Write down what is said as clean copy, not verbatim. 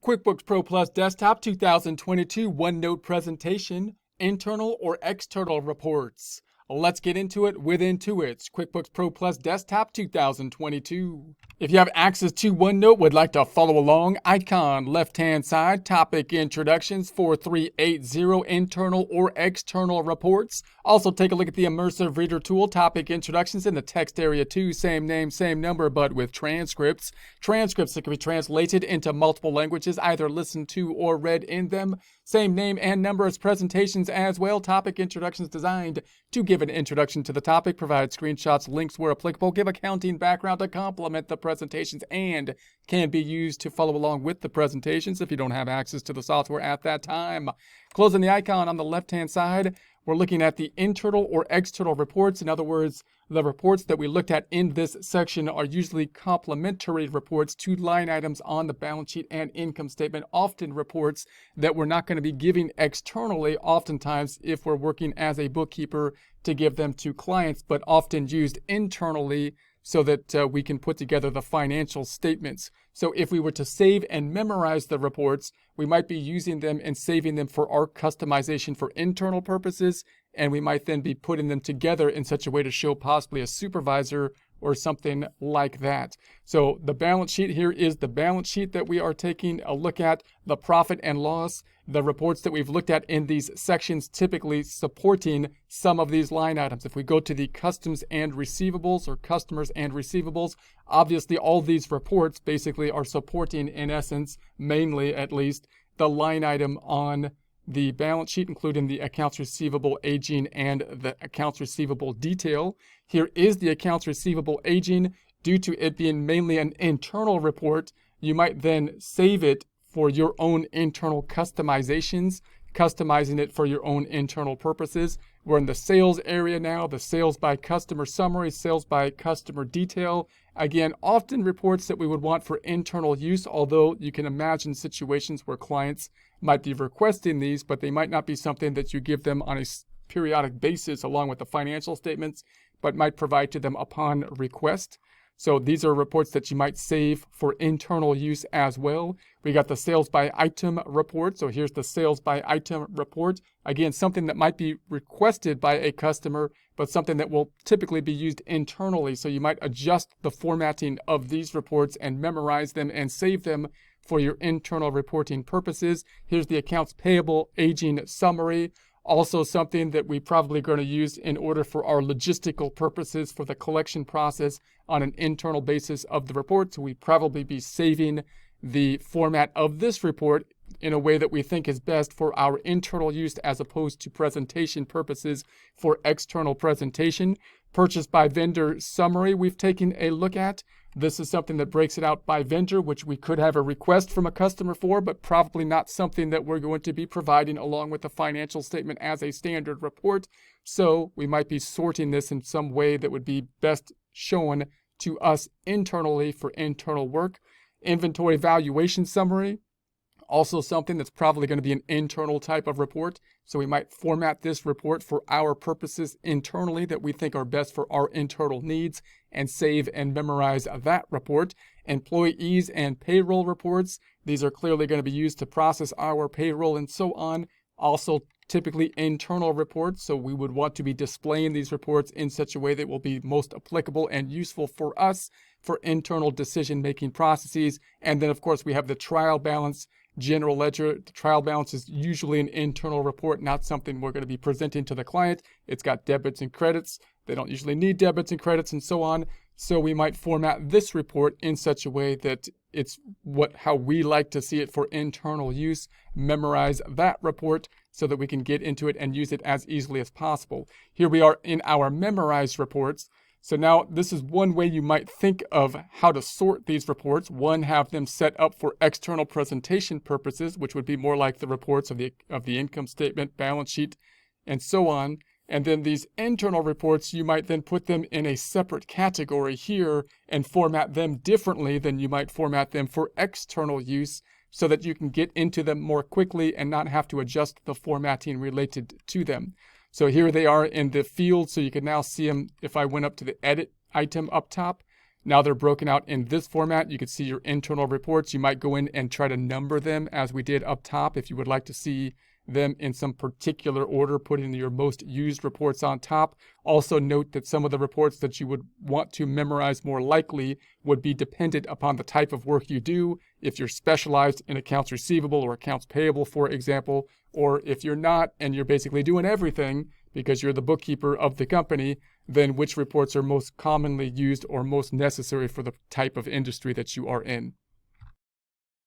QuickBooks Pro Plus Desktop 2022 OneNote Presentation, Internal or External Reports. Let's get into it with Intuit's QuickBooks Pro Plus Desktop 2022. If you have access to OneNote, would like to follow along, icon left-hand side, topic introductions 4380, internal or external reports. Also take a look at the immersive reader tool, topic introductions in the text area too, same name, same number, but with transcripts. Transcripts that can be translated into multiple languages, either listened to or read in them. Same name and number as presentations as well. Topic introductions designed to give an introduction to the topic, provide screenshots, links where applicable, give accounting background to complement the presentations, and can be used to follow along with the presentations if you don't have access to the software at that time. Closing the icon on the left-hand side, we're looking at the internal or external reports. In other words, the reports that we looked at in this section are usually complementary reports to line items on the balance sheet and income statement, often reports that we're not going to be giving externally, oftentimes if we're working as a bookkeeper to give them to clients, but often used internally so that we can put together the financial statements. So if we were to save and memorize the reports, we might be using them and saving them for our customization for internal purposes, and we might then be putting them together in such a way to show possibly a supervisor or something like that. So the balance sheet here is the balance sheet that we are taking a look at, the profit and loss, the reports that we've looked at in these sections typically supporting some of these line items. If we go to the customs and receivables or customers and receivables, obviously all these reports basically are supporting, in essence, mainly at least, the line item on the balance sheet, including the accounts receivable aging and the accounts receivable detail. Here is the accounts receivable aging. Due to it being mainly an internal report, you might then save it for your own internal customizations, customizing it for your own internal purposes. We're in the sales area now, the sales by customer summary, sales by customer detail. Again, often reports that we would want for internal use, although you can imagine situations where clients might be requesting these, but they might not be something that you give them on a periodic basis along with the financial statements, but might provide to them upon request. So these are reports that you might save for internal use as well. We got the sales by item report. So here's the sales by item report. Again, something that might be requested by a customer, but something that will typically be used internally. So you might adjust the formatting of these reports and memorize them and save them for your internal reporting purposes. Here's the accounts payable aging summary. Also something that we probably going to use in order for our logistical purposes for the collection process on an internal basis of the report. So we'd probably be saving the format of this report in a way that we think is best for our internal use as opposed to presentation purposes for external presentation. Purchase by vendor summary we've taken a look at. This is something that breaks it out by vendor, which we could have a request from a customer for, but probably not something that we're going to be providing along with the financial statement as a standard report. So we might be sorting this in some way that would be best shown to us internally for internal work. Inventory valuation summary, also something that's probably going to be an internal type of report. So we might format this report for our purposes internally that we think are best for our internal needs and save and memorize that report. Employees and payroll reports. These are clearly going to be used to process our payroll and so on. Also typically internal reports. So we would want to be displaying these reports in such a way that will be most applicable and useful for us for internal decision-making processes. And then of course we have the trial balance. General ledger, the trial balance is usually an internal report, not something we're going to be presenting to the client. It's got debits and credits. They don't usually need debits and credits and so on. So we might format this report in such a way that it's how we like to see it for internal use. Memorize that report so that we can get into it and use it as easily as possible. Here we are in our memorized reports. So now this is one way you might think of how to sort these reports. One, have them set up for external presentation purposes, which would be more like the reports of the income statement, balance sheet, and so on. And then these internal reports, you might then put them in a separate category here and format them differently than you might format them for external use so that you can get into them more quickly and not have to adjust the formatting related to them. So here they are in the field, so you can now see them if I went up to the edit item up top. Now they're broken out in this format. You can see your internal reports. You might go in and try to number them as we did up top if you would like to see them in some particular order, putting your most used reports on top. Also note that some of the reports that you would want to memorize more likely would be dependent upon the type of work you do. If you're specialized in accounts receivable or accounts payable, for example, or if you're not and you're basically doing everything because you're the bookkeeper of the company, then which reports are most commonly used or most necessary for the type of industry that you are in.